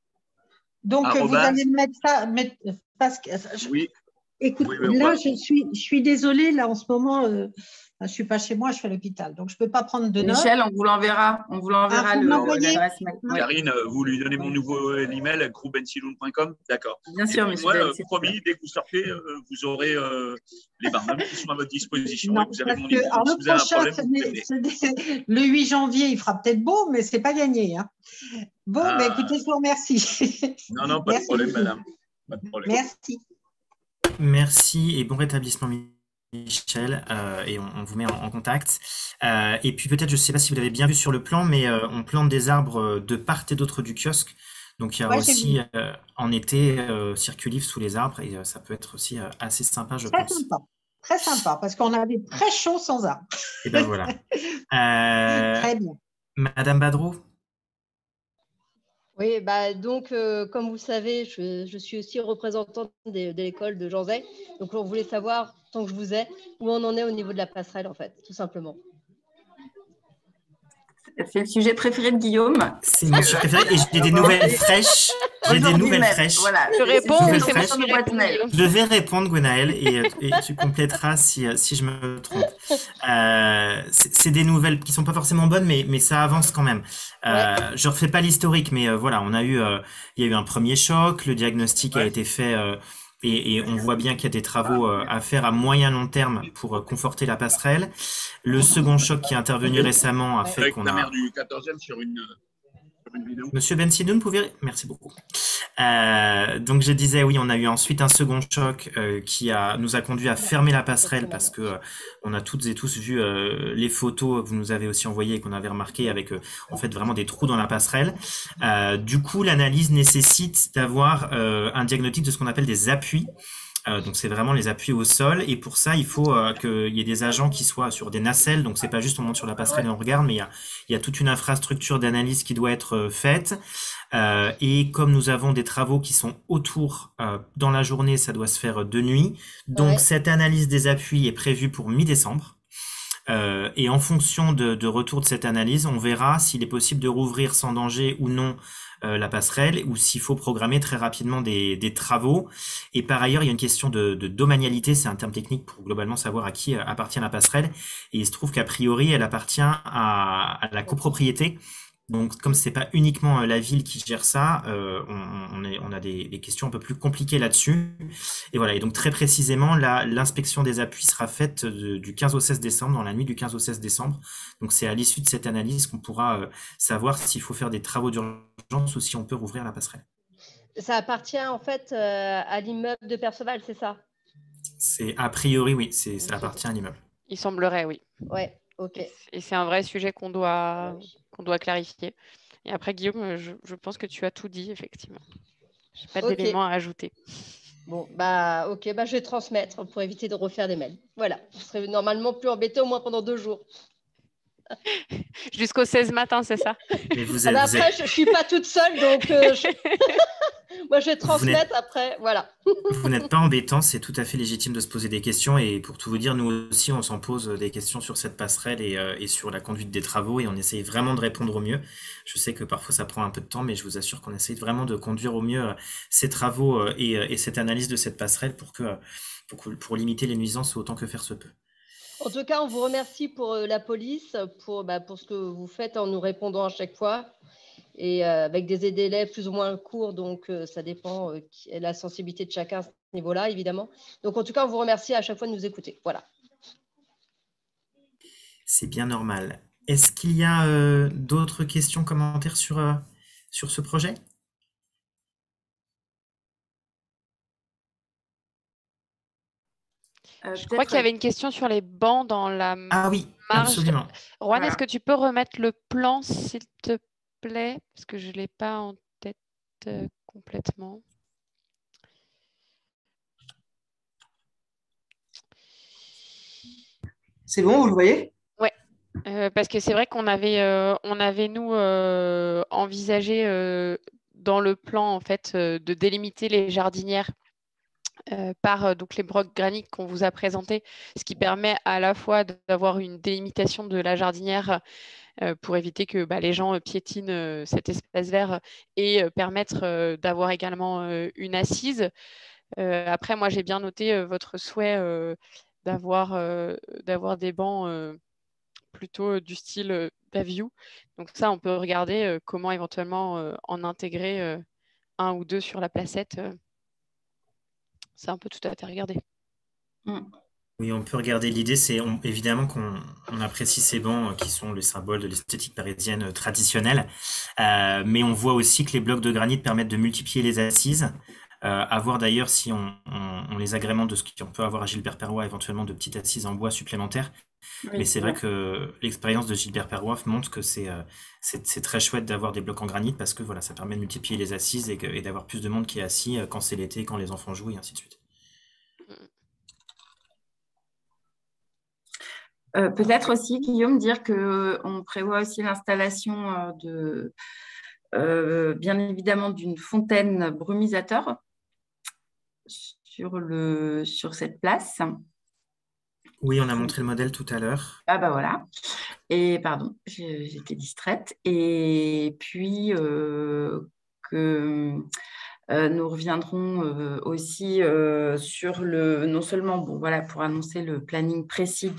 Donc, vous allez mettre ça. Oui. Écoute, oui, là, je suis désolée, là, en ce moment, je ne suis pas chez moi, je suis à l'hôpital. Donc, je ne peux pas prendre de notes. Michel, on vous l'enverra. On vous l'enverra l'adresse mail. Karine, vous lui donnez mon nouveau email, groupebensidoun.com. D'accord. Bien sûr, Moi, promis, dès que vous sortez, vous aurez les barnums qui sont à votre disposition. Non, et vous avez mon email. Alors, le prochain, le 8 janvier, il fera peut-être beau, mais ce n'est pas gagné. Bon, écoutez, je vous remercie. Non, pas de problème, madame. Pas de problème. Merci. Merci et bon rétablissement, Michel, et on vous met en contact. Et puis peut-être, je ne sais pas si vous l'avez bien vu sur le plan, mais on plante des arbres de part et d'autre du kiosque. Donc il y a aussi en été circuit livre sous les arbres et ça peut être aussi assez sympa, je pense. Sympa. Très sympa, parce qu'on avait très chaud sans arbres. Et ben voilà. Très bien. Madame Badrou? Oui, donc, comme vous le savez, je suis aussi représentante de l'école de Jean Zay. Donc, on voulait savoir, tant que je vous ai, où on en est au niveau de la passerelle, en fait, tout simplement. C'est le sujet préféré de Guillaume. C'est mon sujet préféré et j'ai des nouvelles fraîches. J'ai des nouvelles fraîches. Voilà. Je réponds, mais c'est moi sur qui nos boîtes réponds, mail. Guillaume. Je vais répondre, Gwenaëlle, et tu compléteras si je me trompe. C'est des nouvelles qui sont pas forcément bonnes, mais ça avance quand même. Je refais pas l'historique, mais voilà, il y a eu un premier choc, le diagnostic a été fait, et on voit bien qu'il y a des travaux à faire à moyen long terme pour conforter la passerelle. Le second choc qui est intervenu récemment a fait Avec qu'on la a... mère du 14e sur une vidéo. Monsieur Bensidoun, merci beaucoup. Donc je disais, oui, on a eu ensuite un second choc qui nous a conduit à fermer la passerelle parce que on a toutes et tous vu les photos que vous nous avez aussi envoyées et qu'on avait remarqué avec en fait vraiment des trous dans la passerelle. Du coup, l'analyse nécessite d'avoir un diagnostic de ce qu'on appelle des appuis. Donc c'est vraiment les appuis au sol, et pour ça il faut qu'il y ait des agents qui soient sur des nacelles, donc c'est pas juste on monte sur la passerelle et on regarde, mais il y a toute une infrastructure d'analyse qui doit être faite, et comme nous avons des travaux qui sont autour dans la journée, ça doit se faire de nuit, donc cette analyse des appuis est prévue pour mi-décembre. Et en fonction de retour de cette analyse, on verra s'il est possible de rouvrir sans danger ou non la passerelle, ou s'il faut programmer très rapidement des travaux. Et par ailleurs, il y a une question de domanialité, c'est un terme technique pour globalement savoir à qui appartient la passerelle. Et il se trouve qu'a priori, elle appartient à la copropriété. Donc, comme c'est pas uniquement la ville qui gère ça, on a des questions un peu plus compliquées là-dessus. Et voilà. Et donc, très précisément, l'inspection des appuis sera faite du 15 au 16 décembre, dans la nuit du 15 au 16 décembre. Donc, c'est à l'issue de cette analyse qu'on pourra savoir s'il faut faire des travaux d'urgence ou si on peut rouvrir la passerelle. Ça appartient en fait à l'immeuble de Perceval, c'est ça? C'est a priori, oui, ça appartient à l'immeuble. Il semblerait, oui. Ouais, ok. Et c'est un vrai sujet qu'on doit clarifier. Et après, Guillaume, je pense que tu as tout dit, effectivement. Je n'ai pas d'éléments à ajouter. Bon, ok, je vais transmettre pour éviter de refaire des mails. Voilà, vous serez normalement plus embêté au moins pendant 2 jours. Jusqu'au 16 matin, c'est ça? Mais après, je ne suis pas toute seule, donc moi, je vais transmettre après. Voilà. Vous n'êtes pas embêtant, c'est tout à fait légitime de se poser des questions. Et pour tout vous dire, nous aussi, on s'en pose des questions sur cette passerelle et sur la conduite des travaux. Et on essaye vraiment de répondre au mieux. Je sais que parfois, ça prend un peu de temps, mais je vous assure qu'on essaye vraiment de conduire au mieux ces travaux et cette analyse de cette passerelle pour limiter les nuisances autant que faire se peut. En tout cas, on vous remercie pour la police, pour ce que vous faites en nous répondant à chaque fois, et avec des délais plus ou moins courts, donc ça dépend de la sensibilité de chacun à ce niveau-là, évidemment. Donc, en tout cas, on vous remercie à chaque fois de nous écouter. Voilà. C'est bien normal. Est-ce qu'il y a d'autres questions, commentaires sur ce projet ? Je crois qu'il y avait une question sur les bancs dans la Ah oui, marge. absolument. Juan, est-ce que tu peux remettre le plan, s'il te plaît? Parce que je ne l'ai pas en tête complètement. C'est bon, vous le voyez? Oui, parce que c'est vrai qu'on avait nous, envisagé dans le plan en fait, de délimiter les jardinières par donc les blocs granit qu'on vous a présentés, ce qui permet à la fois d'avoir une délimitation de la jardinière pour éviter que les gens piétinent cet espace vert et permettre d'avoir également une assise. Après, moi, j'ai bien noté votre souhait d'avoir des bancs plutôt du style Paview. Donc ça, on peut regarder comment éventuellement en intégrer un ou deux sur la placette. C'est un peu tout à fait regarder. Oui, on peut regarder. L'idée, c'est évidemment qu'on apprécie ces bancs qui sont le symbole de l'esthétique parisienne traditionnelle. Mais on voit aussi que les blocs de granit permettent de multiplier les assises. À voir d'ailleurs si on les agrémente de ce qu'on peut avoir à Gilbert-Perrois, éventuellement de petites assises en bois supplémentaires. Oui, mais c'est vrai que l'expérience de Gilbert-Perrois montre que c'est très chouette d'avoir des blocs en granit parce que voilà, ça permet de multiplier les assises et d'avoir plus de monde qui est assis quand c'est l'été, quand les enfants jouent et ainsi de suite. Peut-être aussi, Guillaume, dire qu'on prévoit aussi l'installation bien évidemment d'une fontaine brumisateur sur cette place. Oui, on a montré le modèle tout à l'heure. Ah bah voilà. Et pardon, j'étais distraite. Et puis que nous reviendrons aussi sur non seulement, bon voilà, pour annoncer le planning précis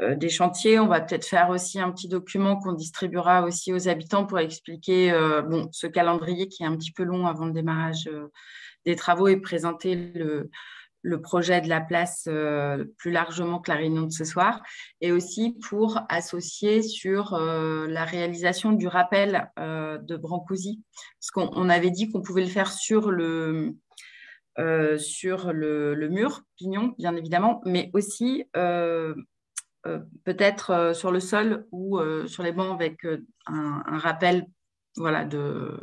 des chantiers, on va peut-être faire aussi un petit document qu'on distribuera aussi aux habitants pour expliquer bon, ce calendrier qui est un petit peu long avant le démarrage des travaux et présenter le projet de la place plus largement que la réunion de ce soir, et aussi pour associer sur la réalisation du rappel de Brancusi, parce qu'on avait dit qu'on pouvait le faire sur le mur, pignon, bien évidemment, mais aussi peut-être sur le sol ou sur les bancs avec un rappel voilà, de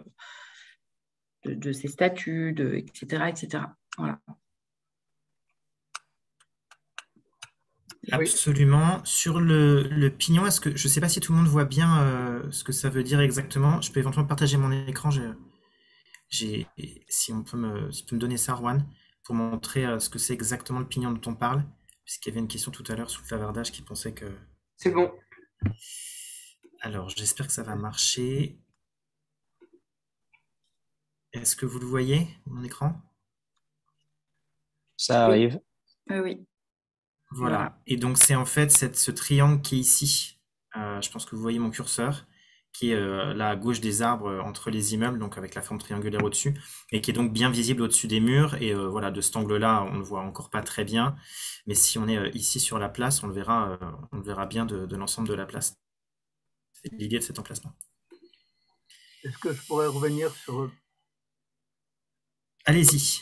ces statuts, etc., etc. Voilà. Absolument. Sur le pignon, je ne sais pas si tout le monde voit bien ce que ça veut dire exactement. Je peux éventuellement partager mon écran. Si tu peux me donner ça, Juan, pour montrer ce que c'est exactement le pignon dont on parle, puisqu'il y avait une question tout à l'heure sous le clavardage qui pensait que... C'est bon. Alors, j'espère que ça va marcher. Est-ce que vous le voyez, mon écran? Ça arrive. Oui. Voilà. Et donc, c'est en fait ce triangle qui est ici. Je pense que vous voyez mon curseur, qui est là à gauche des arbres entre les immeubles, donc avec la forme triangulaire au-dessus, et qui est donc bien visible au-dessus des murs. Et voilà, de cet angle-là, on ne le voit encore pas très bien. Mais si on est ici sur la place, on le verra bien de l'ensemble de la place. C'est l'idée de cet emplacement. Est-ce que je pourrais revenir sur... Allez-y.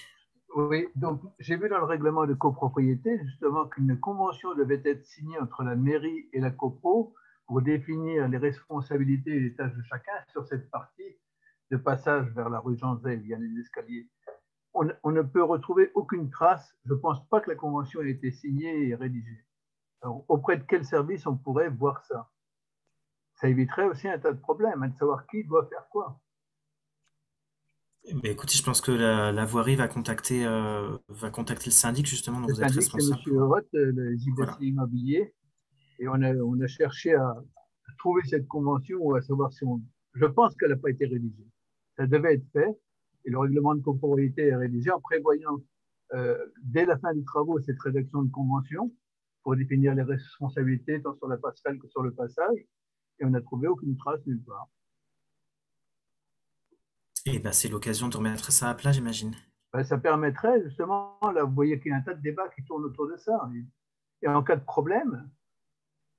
Oui, donc j'ai vu dans le règlement de copropriété justement qu'une convention devait être signée entre la mairie et la copro pour définir les responsabilités et les tâches de chacun sur cette partie de passage vers la rue Jean Zay via les escaliers. On ne peut retrouver aucune trace. Je ne pense pas que la convention ait été signée et rédigée. Alors, auprès de quel service on pourrait voir ça? Ça éviterait aussi un tas de problèmes, de savoir qui doit faire quoi. Mais écoutez, je pense que la voirie va contacter le syndic, justement, dont Le vous êtes syndic, c'est responsable. M. Roth, le JBC Voilà. Immobilier, et on a cherché à trouver cette convention ou à savoir si on... Je pense qu'elle n'a pas été rédigée. Ça devait être fait, et le règlement de copropriété est rédigé en prévoyant, dès la fin des travaux, cette rédaction de convention pour définir les responsabilités tant sur la passerelle que sur le passage, et on n'a trouvé aucune trace nulle part. Et ben, c'est l'occasion de remettre ça à plat, j'imagine. Ben, ça permettrait justement, là, vous voyez qu'il y a un tas de débats qui tournent autour de ça. Et en cas de problème,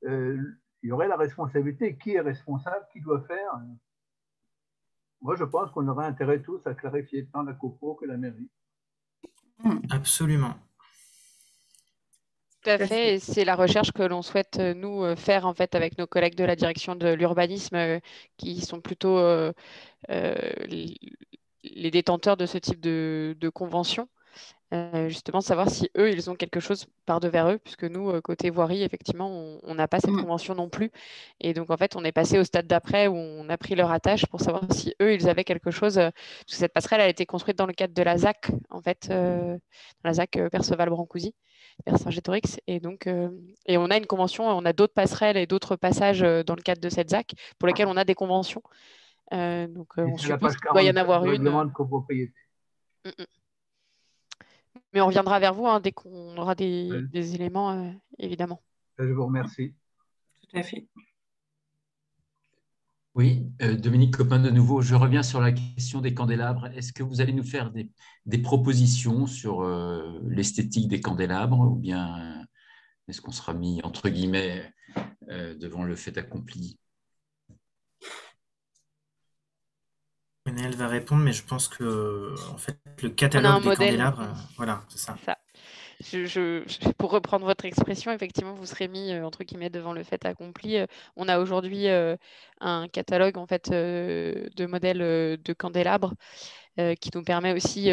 il y aurait la responsabilité. Qui est responsable? Qui doit faire? Moi, je pense qu'on aurait intérêt tous à clarifier tant la copro que la mairie. Absolument. Tout à fait, et c'est la recherche que l'on souhaite, nous, faire en fait avec nos collègues de la direction de l'urbanisme qui sont plutôt les détenteurs de ce type de convention. Justement, savoir si eux, ils ont quelque chose par devers eux, puisque nous, côté voirie, effectivement, on n'a pas cette convention non plus. Et donc, en fait, on est passé au stade d'après où on a pris leur attache pour savoir si eux, ils avaient quelque chose. Parce que cette passerelle a été construite dans le cadre de la ZAC, en fait, dans la ZAC Perceval-Brancusi, Vercingétorix. Et donc, et on a une convention, on a d'autres passerelles et d'autres passages dans le cadre de cette ZAC pour lesquels on a des conventions. Donc, on suppose qu'il doit y en avoir une. Règlement de copropriété. Mais on reviendra vers vous dès qu'on aura des éléments, évidemment. Je vous remercie. Tout à fait. Oui, Dominique Copin de nouveau. Je reviens sur la question des candélabres. Est-ce que vous allez nous faire des propositions sur l'esthétique des candélabres ou bien est-ce qu'on sera mis, entre guillemets, devant le fait accompli? Elle va répondre, mais je pense que en fait, le catalogue des candélabres, voilà, c'est ça. Pour reprendre votre expression, effectivement, vous serez mis entre guillemets devant le fait accompli. On a aujourd'hui un catalogue en fait de modèles de candélabres qui nous permet aussi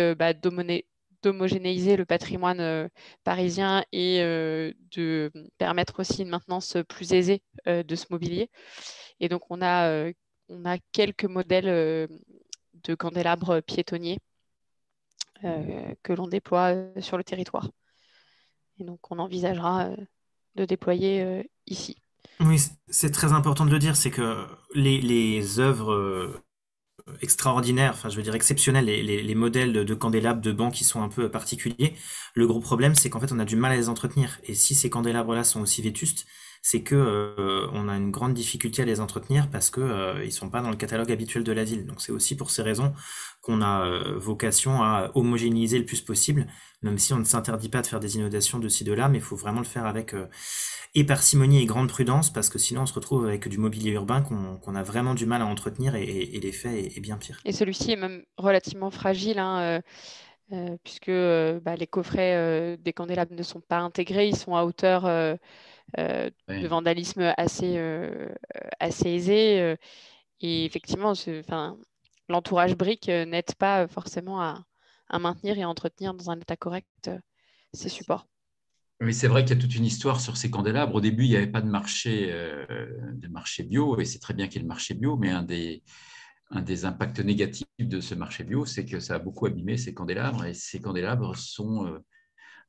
d'homogénéiser le patrimoine parisien et de permettre aussi une maintenance plus aisée de ce mobilier. Et donc, on a quelques modèles de candélabres piétonniers que l'on déploie sur le territoire. Et donc, on envisagera de déployer ici. Oui, c'est très important de le dire, c'est que les œuvres extraordinaires, enfin je veux dire exceptionnels, les modèles de candélabres, de bancs qui sont un peu particuliers, le gros problème c'est qu'en fait on a du mal à les entretenir. Et si ces candélabres-là sont aussi vétustes, c'est que on a une grande difficulté à les entretenir parce que ils sont pas dans le catalogue habituel de la ville. Donc c'est aussi pour ces raisons qu'on a vocation à homogénéiser le plus possible, même si on ne s'interdit pas de faire des innovations de ci de là, mais il faut vraiment le faire avec et parcimonie et grande prudence, parce que sinon on se retrouve avec du mobilier urbain qu'on a vraiment du mal à entretenir et l'effet est bien pire. Et celui-ci est même relativement fragile, hein, puisque les coffrets des candélabres ne sont pas intégrés, ils sont à hauteur de vandalisme assez aisé. Et effectivement, l'entourage brique n'aide pas forcément à maintenir et à entretenir dans un état correct ces supports. Oui, c'est vrai qu'il y a toute une histoire sur ces candélabres. Au début, il n'y avait pas de marché bio, et c'est très bien qu'il y ait le marché bio, mais un des impacts négatifs de ce marché bio, c'est que ça a beaucoup abîmé ces candélabres, et ces candélabres sont...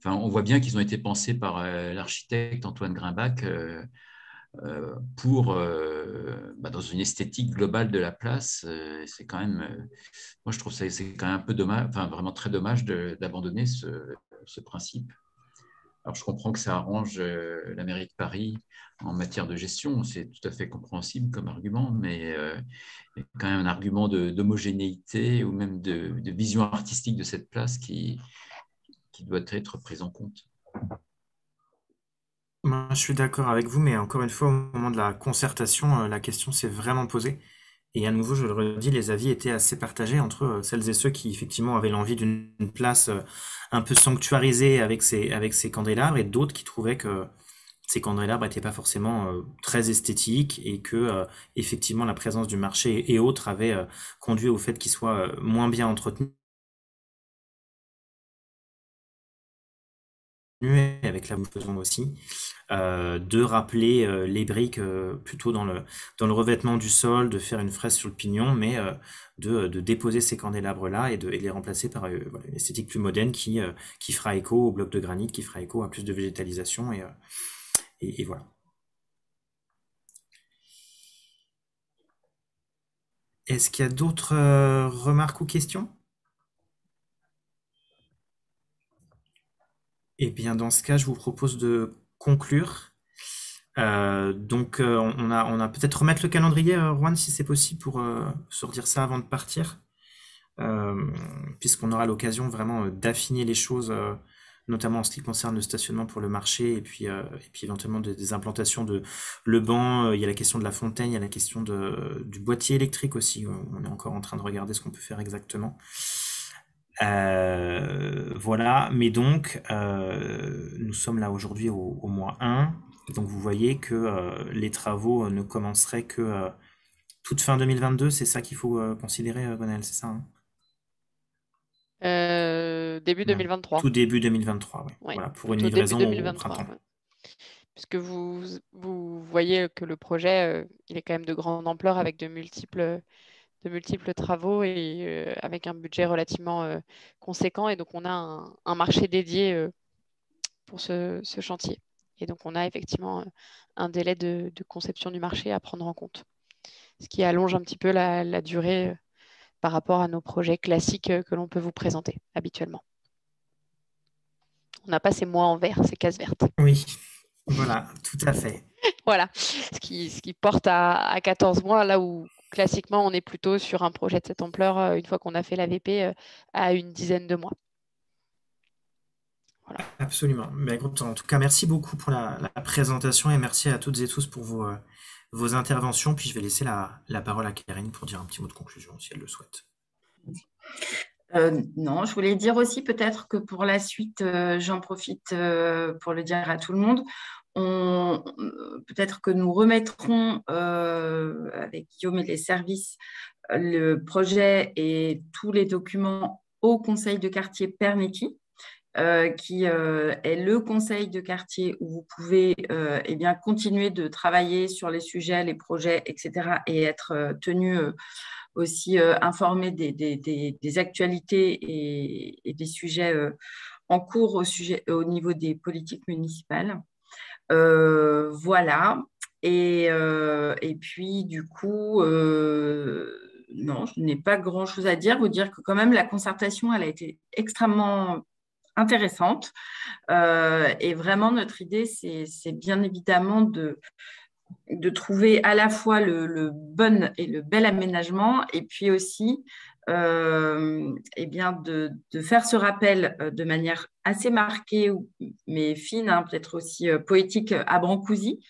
on voit bien qu'ils ont été pensés par l'architecte Antoine Grimbach dans une esthétique globale de la place. C'est quand même... moi, je trouve que c'est quand même un peu dommage, vraiment très dommage d'abandonner ce principe. Alors, je comprends que ça arrange la mairie de Paris en matière de gestion, c'est tout à fait compréhensible comme argument, mais il y a quand même un argument d'homogénéité ou même de vision artistique de cette place qui doit être prise en compte. Moi, je suis d'accord avec vous, mais encore une fois, au moment de la concertation, la question s'est vraiment posée. Et à nouveau, je le redis, les avis étaient assez partagés entre celles et ceux qui, effectivement, avaient l'envie d'une place un peu sanctuarisée avec ces candélabres, et d'autres qui trouvaient que ces candélabres n'étaient pas forcément très esthétiques et que, effectivement, la présence du marché et autres avait conduit au fait qu'ils soient moins bien entretenus. Et avec la faisons aussi, de rappeler les briques plutôt dans le revêtement du sol, de faire une fraise sur le pignon, mais de déposer ces candélabres-là et de les remplacer par une esthétique plus moderne qui fera écho au bloc de granit, qui fera écho à plus de végétalisation et voilà. Est-ce qu'il y a d'autres remarques ou questions? Eh bien, dans ce cas, je vous propose de conclure. Donc, on a peut-être remettre le calendrier, Juan, si c'est possible, pour se redire ça avant de partir, puisqu'on aura l'occasion vraiment d'affiner les choses, notamment en ce qui concerne le stationnement pour le marché, et puis éventuellement des implantations de le banc. Il y a la question de la fontaine, il y a la question du boîtier électrique aussi. On est encore en train de regarder ce qu'on peut faire exactement. Voilà, mais donc nous sommes là aujourd'hui au mois 1, donc vous voyez que les travaux ne commenceraient que toute fin 2022, c'est ça qu'il faut considérer, Gonel, c'est ça, hein? Début 2023. Tout début 2023, oui. Ouais, voilà, pour une livraison au printemps. Ouais. Puisque vous voyez que le projet, il est quand même de grande ampleur avec de multiples travaux et avec un budget relativement conséquent. Et donc, on a un marché dédié pour ce chantier. Et donc, on a effectivement un délai de conception du marché à prendre en compte, ce qui allonge un petit peu la durée par rapport à nos projets classiques que l'on peut vous présenter habituellement. On n'a pas ces mois en vert, ces cases vertes. Oui, voilà, tout à fait. Voilà, ce qui porte à 14 mois, là où classiquement, on est plutôt sur un projet de cette ampleur, une fois qu'on a fait l'AVP, à une dizaine de mois. Voilà. Absolument. Mais écoute, en tout cas, merci beaucoup pour la présentation et merci à toutes et tous pour vos interventions. Puis je vais laisser la parole à Karine pour dire un petit mot de conclusion, si elle le souhaite. Non, je voulais dire aussi peut-être que pour la suite, j'en profite pour le dire à tout le monde. Peut-être que nous remettrons avec Guillaume et les services le projet et tous les documents au conseil de quartier Perneti, qui est le conseil de quartier où vous pouvez continuer de travailler sur les sujets, les projets, etc. et être tenu aussi informé des actualités et des sujets en cours au niveau des politiques municipales. Voilà. Et puis, du coup, non, je n'ai pas grand-chose à dire. Vous dire que quand même, la concertation, elle a été extrêmement intéressante. Et vraiment, notre idée, c'est bien évidemment de trouver à la fois le bon et le bel aménagement, et puis aussi eh bien de faire ce rappel de manière assez marquée, mais fine, hein, peut-être aussi poétique à Brancusi,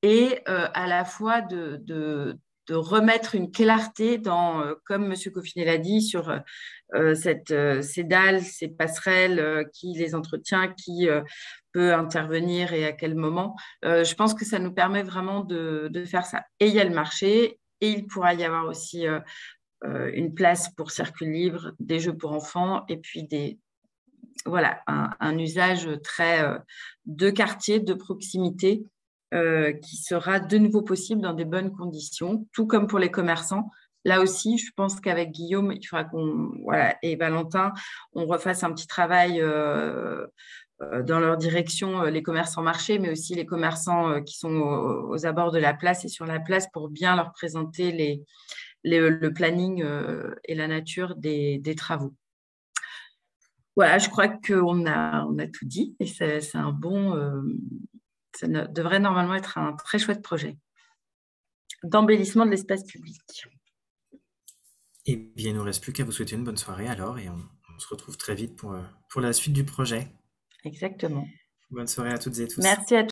et à la fois de remettre une clarté dans, comme M. Coffinet l'a dit, sur ces dalles, ces passerelles, qui les entretient, qui peut intervenir et à quel moment. Je pense que ça nous permet vraiment de faire ça. Et il y a le marché, et il pourra y avoir aussi une place pour circuit libre, des jeux pour enfants, et puis voilà, un usage très de quartier, de proximité, qui sera de nouveau possible dans des bonnes conditions, tout comme pour les commerçants. Là aussi, je pense qu'avec Guillaume, il faudra et Valentin, on refasse un petit travail dans leur direction, les commerçants marchés, mais aussi les commerçants qui sont aux abords de la place et sur la place, pour bien leur présenter le planning et la nature des travaux. Voilà, je crois qu'on a tout dit, et c'est un bon... ça devrait normalement être un très chouette projet d'embellissement de l'espace public. Eh bien, il ne nous reste plus qu'à vous souhaiter une bonne soirée alors, et on se retrouve très vite pour la suite du projet. Exactement. Bonne soirée à toutes et tous. Merci à tous.